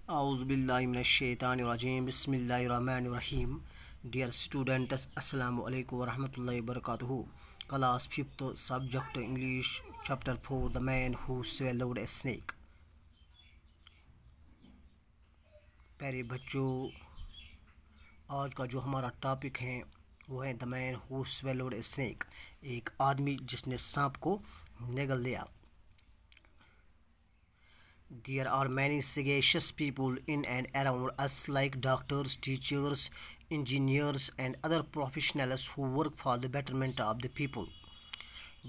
اعوذ باللہ من الشیطان الرجیم بسم اللہ الرحمن الرحیم. ڈیئر اسٹوڈنٹس السلام علیکم ورحمۃ اللہ وبرکاتہ. Class 5th subject English chapter 4 the man who swallowed a snake. پیارے بچوں، آج کا جو ہمارا ٹاپک ہے وہ ہے دا man who swallowed a snack. ایک آدمی جس نے سانپ کو نگل لیا. There are many sagacious people in and around us like doctors, teachers, engineers and other professionals who work for the betterment of the people.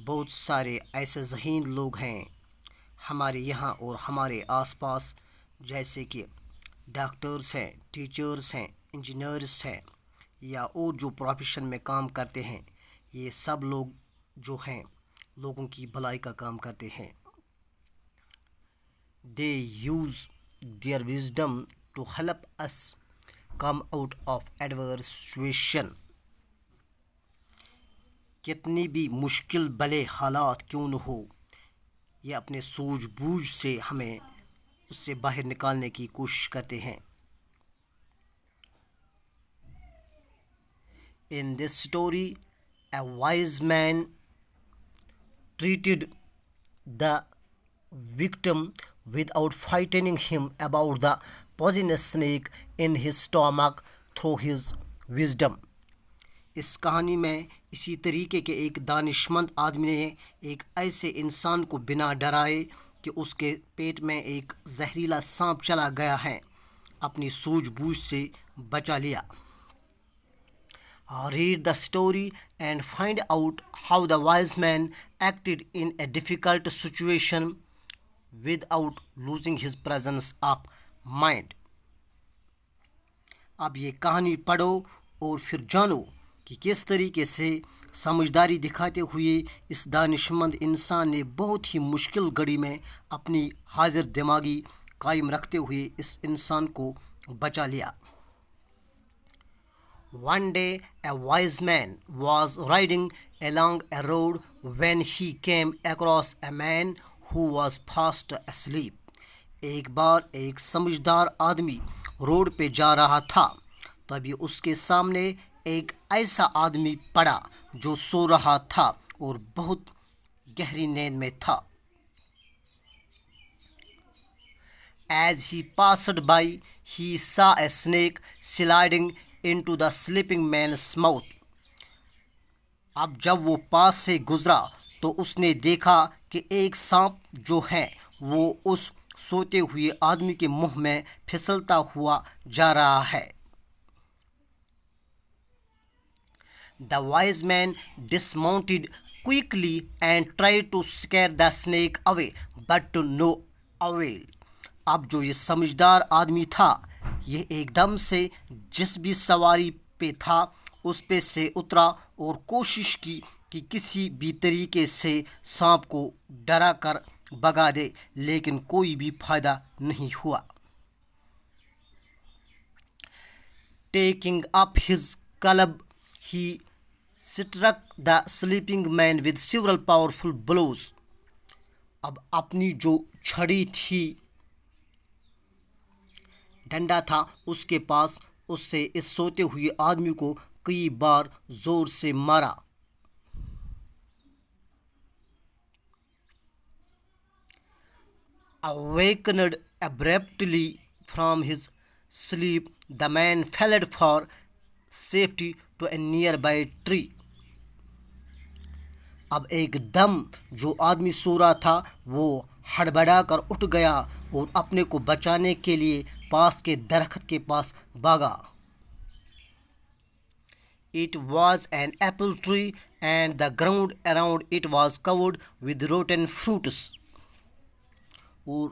بہت سارے ایسے ذہین لوگ ہیں ہمارے یہاں اور ہمارے آس پاس، جیسے کہ ڈاکٹرز ہیں، ٹیچرز ہیں، انجینئرز ہیں یا اور جو پروفیشن میں کام کرتے ہیں. یہ سب لوگ جو ہیں لوگوں کی بھلائی کا کام کرتے ہیں. They use their wisdom to help us come out of adverse situation. کتنی بھی مشکل بلے حالات کیوں نہ ہو، یہ اپنے سوجھ بوجھ سے ہمیں اس سے باہر نکالنے کی کوشش کرتے ہیں. In this story, a wise man treated the victim without frightening him about the poisonous snake in his stomach through his wisdom. اس کہانی میں اسی طریقے کے ایک دانشمند آدمی نے ایک ایسے انسان کو بنا ڈرائے کہ اس کے پیٹ میں ایک زہریلا سانپ چلا گیا ہے، اپنی سوجھ بوجھ سے بچا لیا. Read the story and find out how the wise man acted in a difficult situation without losing his presence of mind. اب یہ کہانی پڑھو اور پھر جانو کہ کس طریقے سے سمجھداری دکھاتے ہوئے اس دانشمند انسان نے بہت ہی مشکل گھڑی میں اپنی حاضر دماغی قائم رکھتے ہوئے اس انسان کو بچا لیا. One day a wise man was riding along a road when he came across a man who was fast asleep. ایک بار ایک سمجھدار آدمی روڈ پہ جا رہا تھا، تبھی اس کے سامنے ایک ایسا آدمی پڑا جو سو رہا تھا اور بہت گہری نیند میں تھا. As he passed by, he saw a snake sliding into the sleeping man's mouth. اب جب وہ پاس سے گزرا تو اس نے دیکھا کہ ایک سانپ جو ہے وہ اس سوتے ہوئے آدمی کے منہ میں پھسلتا ہوا جا رہا ہے. The wise man dismounted quickly and tried to scare the snake away, but to no avail. اب جو یہ سمجھدار آدمی تھا، یہ ایک دم سے جس بھی سواری پہ تھا اس پہ سے اترا اور کوشش کی کہ کسی بھی طریقے سے سانپ کو ڈرا کر بھگا دے، لیکن کوئی بھی فائدہ نہیں ہوا. Taking up his club, he struck the sleeping man with several powerful blows. اب اپنی جو چھڑی تھی، ڈنڈا تھا اس کے پاس، اس سے اس سوتے ہوئے آدمی کو کئی بار زور سے مارا. Awakened abruptly from his sleep, the man fled for safety to a nearby tree. اب ایک دم جو آدمی سو رہا تھا وہ ہڑبڑا کر اٹھ گیا اور اپنے کو بچانے کے لیے پاس کے درخت کے پاس بھاگا. It was an apple tree and the ground around it was covered with rotten fruits. اور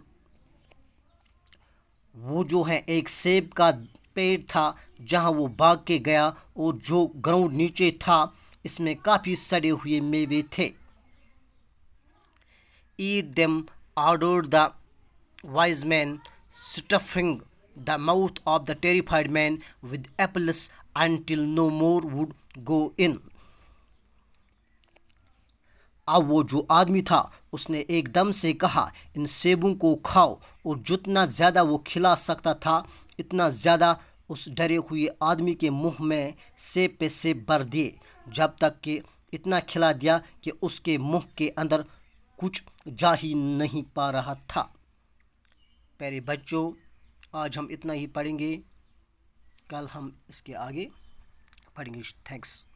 وہ جو ہے ایک سیب کا پیڑ تھا جہاں وہ بھاگ کے گیا، اور جو گراؤنڈ نیچے تھا اس میں کافی سڑے ہوئے میوے تھے. Eat them, ordered the wise man, stuffing the mouth of the terrified man with apples until no more would go in. اب وہ جو آدمی تھا اس نے ایک دم سے کہا، ان سیبوں کو کھاؤ، اور جتنا زیادہ وہ کھلا سکتا تھا اتنا زیادہ اس ڈرے ہوئے آدمی کے منہ میں سیب پہ سیب بھر دیے، جب تک کہ اتنا کھلا دیا کہ اس کے منہ کے اندر کچھ جا ہی نہیں پا رہا تھا۔ پیارے بچوں، آج ہم اتنا ہی پڑھیں گے، کل ہم اس کے آگے پڑھیں گے۔ تھینکس۔